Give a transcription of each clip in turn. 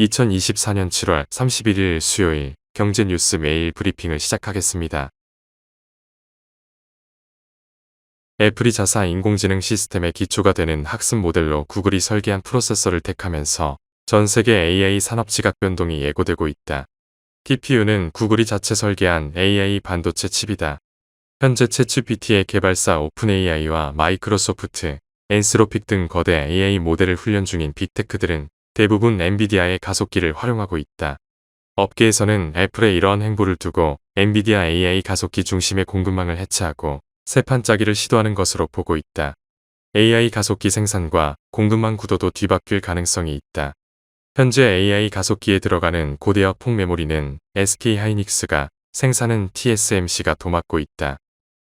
2024년 7월 31일 수요일 경제뉴스 메일 브리핑을 시작하겠습니다. 애플이 자사 인공지능 시스템의 기초가 되는 학습 모델로 구글이 설계한 프로세서를 택하면서 전 세계 AI 산업 지각 변동이 예고되고 있다. TPU는 구글이 자체 설계한 AI 반도체 칩이다. 현재 챗GPT의 개발사 오픈AI와 마이크로소프트, 엔스로픽 등 거대 AI 모델을 훈련 중인 빅테크들은 대부분 엔비디아의 가속기를 활용하고 있다. 업계에서는 애플의 이러한 행보를 두고 엔비디아 AI 가속기 중심의 공급망을 해체하고 새 판짜기를 시도하는 것으로 보고 있다. AI 가속기 생산과 공급망 구도도 뒤바뀔 가능성이 있다. 현재 AI 가속기에 들어가는 고대역 폭 메모리는 SK하이닉스가, 생산은 TSMC가 도맡고 있다.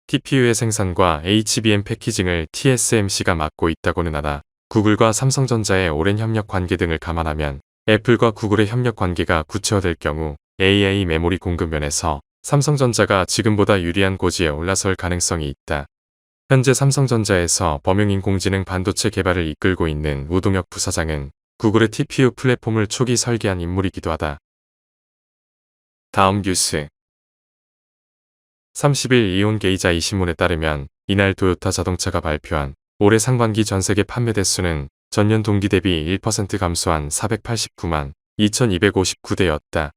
TPU의 생산과 HBM 패키징을 TSMC가 맡고 있다고는 하나 구글과 삼성전자의 오랜 협력 관계 등을 감안하면 애플과 구글의 협력 관계가 구체화될 경우 AI 메모리 공급 면에서 삼성전자가 지금보다 유리한 고지에 올라설 가능성이 있다. 현재 삼성전자에서 범용인공지능 반도체 개발을 이끌고 있는 우동혁 부사장은 구글의 TPU 플랫폼을 초기 설계한 인물이기도 하다. 다음 뉴스. 30일 이온게이자 이 신문에 따르면 이날 도요타 자동차가 발표한 올해 상반기 전세계 판매 대수는 전년 동기 대비 1% 감소한 489만 2259대였다.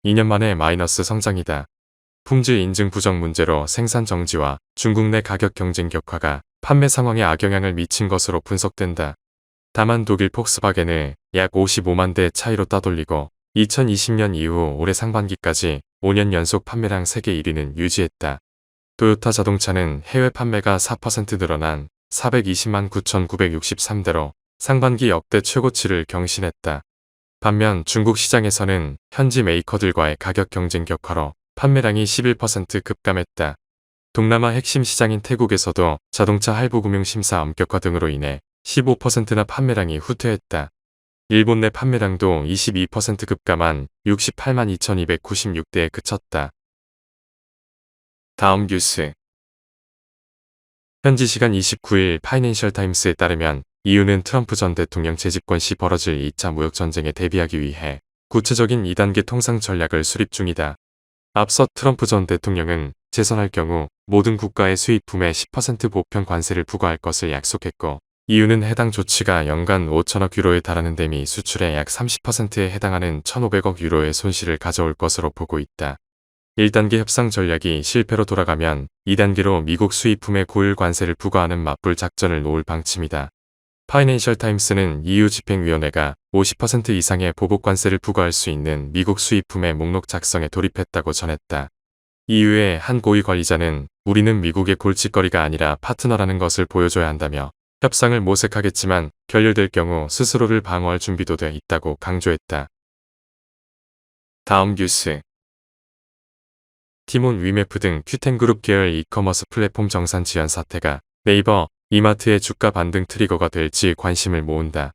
2년 만에 마이너스 성장이다. 품질 인증 부정 문제로 생산 정지와 중국 내 가격 경쟁 격화가 판매 상황에 악영향을 미친 것으로 분석된다. 다만 독일 폭스바겐을 약 55만 대 차이로 따돌리고 2020년 이후 올해 상반기까지 5년 연속 판매량 세계 1위는 유지했다. 도요타 자동차는 해외 판매가 4% 늘어난 420만 9,963대로 상반기 역대 최고치를 경신했다. 반면 중국 시장에서는 현지 메이커들과의 가격 경쟁 격화로 판매량이 11% 급감했다. 동남아 핵심 시장인 태국에서도 자동차 할부 금융 심사 엄격화 등으로 인해 15%나 판매량이 후퇴했다. 일본 내 판매량도 22% 급감한 68만 2,296대에 그쳤다. 다음 뉴스. 현지 시간 29일 파이낸셜 타임스에 따르면 이유는 트럼프 전 대통령 재집권 시 벌어질 2차 무역 전쟁에 대비하기 위해 구체적인 2단계 통상 전략을 수립 중이다. 앞서 트럼프 전 대통령은 재선할 경우 모든 국가의 수입품에 10% 보편 관세를 부과할 것을 약속했고, 이유는 해당 조치가 연간 5천억 유로에 달하는 데 미 수출의 약 30%에 해당하는 1,500억 유로의 손실을 가져올 것으로 보고 있다. 1단계 협상 전략이 실패로 돌아가면 2단계로 미국 수입품에 고율 관세를 부과하는 맞불 작전을 놓을 방침이다. 파이낸셜 타임스는 EU 집행위원회가 50% 이상의 보복 관세를 부과할 수 있는 미국 수입품의 목록 작성에 돌입했다고 전했다. EU의 한 고위 관리자는 우리는 미국의 골칫거리가 아니라 파트너라는 것을 보여줘야 한다며 협상을 모색하겠지만 결렬될 경우 스스로를 방어할 준비도 돼 있다고 강조했다. 다음 뉴스. 티몬 위메프 등 큐텐그룹 계열 이커머스 플랫폼 정산 지연 사태가 네이버, 이마트의 주가 반등 트리거가 될지 관심을 모은다.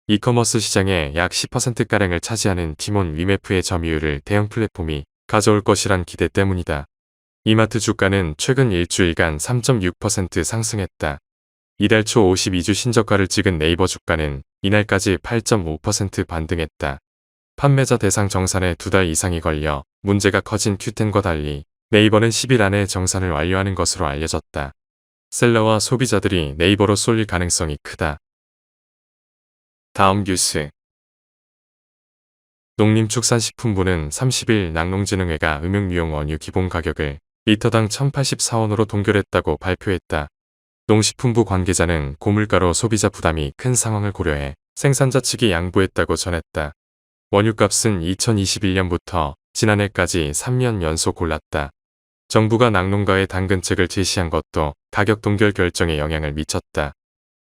이커머스 시장의 약 10%가량을 차지하는 티몬 위메프의 점유율을 대형 플랫폼이 가져올 것이란 기대 때문이다. 이마트 주가는 최근 일주일간 3.6% 상승했다. 이달 초 52주 신저가를 찍은 네이버 주가는 이날까지 8.5% 반등했다. 판매자 대상 정산에 2달 이상이 걸려 문제가 커진 큐텐과 달리 네이버는 10일 안에 정산을 완료하는 것으로 알려졌다. 셀러와 소비자들이 네이버로 쏠릴 가능성이 크다. 다음 뉴스. 농림축산식품부는 30일 낙농진흥회가 음용유용 원유 기본 가격을 리터당 1,084원으로 동결했다고 발표했다. 농식품부 관계자는 고물가로 소비자 부담이 큰 상황을 고려해 생산자 측이 양보했다고 전했다. 원유값은 2021년부터 지난해까지 3년 연속 올랐다. 정부가 낙농가의 당근책을 제시한 것도 가격 동결 결정에 영향을 미쳤다.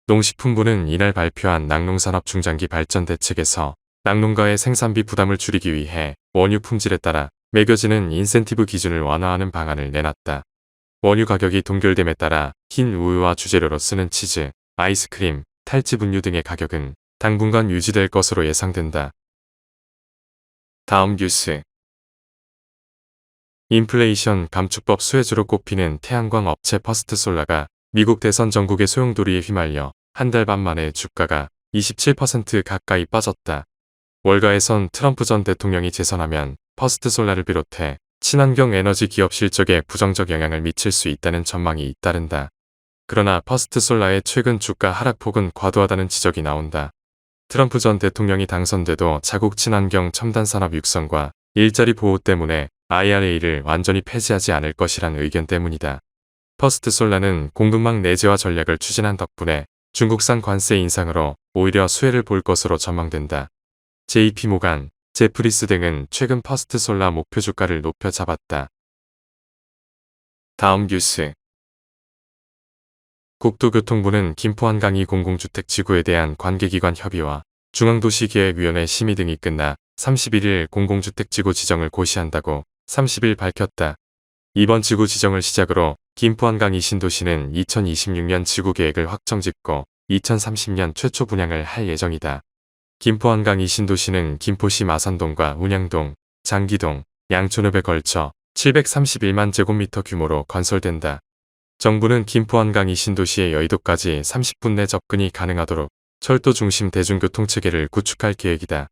농식품부는 이날 발표한 낙농산업 중장기 발전 대책에서 낙농가의 생산비 부담을 줄이기 위해 원유 품질에 따라 매겨지는 인센티브 기준을 완화하는 방안을 내놨다. 원유 가격이 동결됨에 따라 흰 우유와 주재료로 쓰는 치즈, 아이스크림, 탈지 분유 등의 가격은 당분간 유지될 것으로 예상된다. 다음 뉴스. 인플레이션 감축법 수혜주로 꼽히는 태양광 업체 퍼스트솔라가 미국 대선 전국의 소용돌이에 휘말려 한 달 반 만에 주가가 27% 가까이 빠졌다. 월가에선 트럼프 전 대통령이 재선하면 퍼스트솔라를 비롯해 친환경 에너지 기업 실적에 부정적 영향을 미칠 수 있다는 전망이 잇따른다. 그러나 퍼스트솔라의 최근 주가 하락폭은 과도하다는 지적이 나온다. 트럼프 전 대통령이 당선돼도 자국 친환경 첨단 산업 육성과 일자리 보호 때문에 IRA를 완전히 폐지하지 않을 것이란 의견 때문이다. 퍼스트솔라는 공급망 내재화 전략을 추진한 덕분에 중국산 관세 인상으로 오히려 수혜를 볼 것으로 전망된다. JP모간, 제프리스 등은 최근 퍼스트솔라 목표 주가를 높여 잡았다. 다음 뉴스. 국토교통부는 김포한강이 공공주택지구에 대한 관계기관 협의와 중앙도시계획위원회 심의 등이 끝나 31일 공공주택지구 지정을 고시한다고 30일 밝혔다. 이번 지구 지정을 시작으로 김포한강 이신도시는 2026년 지구계획을 확정 짓고 2030년 최초 분양을 할 예정이다. 김포한강 이신도시는 김포시 마산동과 운양동, 장기동, 양촌읍에 걸쳐 731만 제곱미터 규모로 건설된다. 정부는 김포한강 이신도시의 여의도까지 30분 내 접근이 가능하도록 철도 중심 대중교통체계를 구축할 계획이다.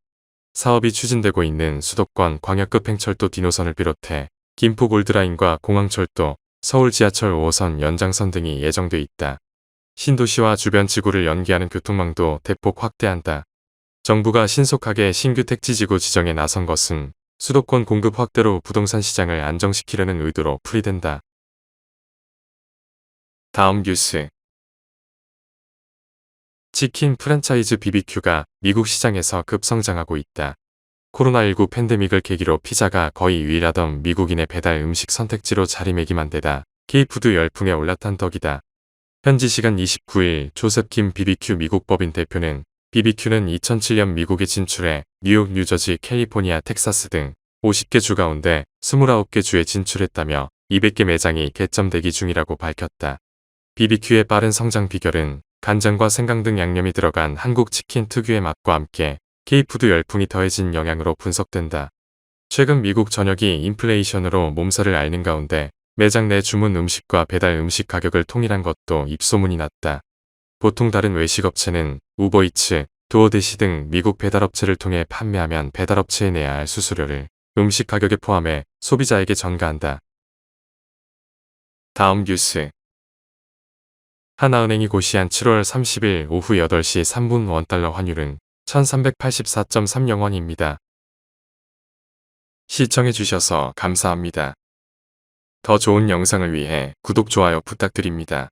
사업이 추진되고 있는 수도권 광역급 행철도 디노선을 비롯해 김포 골드라인과 공항철도, 서울 지하철 5호선 연장선 등이 예정돼 있다. 신도시와 주변 지구를 연계하는 교통망도 대폭 확대한다. 정부가 신속하게 신규 택지지구 지정에 나선 것은 수도권 공급 확대로 부동산 시장을 안정시키려는 의도로 풀이된다. 다음 뉴스. 치킨 프랜차이즈 BBQ가 미국 시장에서 급성장하고 있다. 코로나19 팬데믹을 계기로 피자가 거의 유일하던 미국인의 배달 음식 선택지로 자리매김한 데다 K푸드 열풍에 올라탄 덕이다. 현지 시간 29일 조셉 김 BBQ 미국 법인 대표는 BBQ는 2007년 미국에 진출해 뉴욕, 뉴저지, 캘리포니아, 텍사스 등 50개 주 가운데 29개 주에 진출했다며 200개 매장이 개점 대기 중이라고 밝혔다. BBQ의 빠른 성장 비결은 간장과 생강 등 양념이 들어간 한국 치킨 특유의 맛과 함께 K푸드 열풍이 더해진 영향으로 분석된다. 최근 미국 전역이 인플레이션으로 몸살을 앓는 가운데 매장 내 주문 음식과 배달 음식 가격을 통일한 것도 입소문이 났다. 보통 다른 외식업체는 우버이츠, 도어대시 등 미국 배달업체를 통해 판매하면 배달업체에 내야 할 수수료를 음식 가격에 포함해 소비자에게 전가한다. 다음 뉴스. 하나은행이 고시한 7월 30일 오후 8시 3분 원달러 환율은 1384.30원입니다. 시청해주셔서 감사합니다. 더 좋은 영상을 위해 구독, 좋아요 부탁드립니다.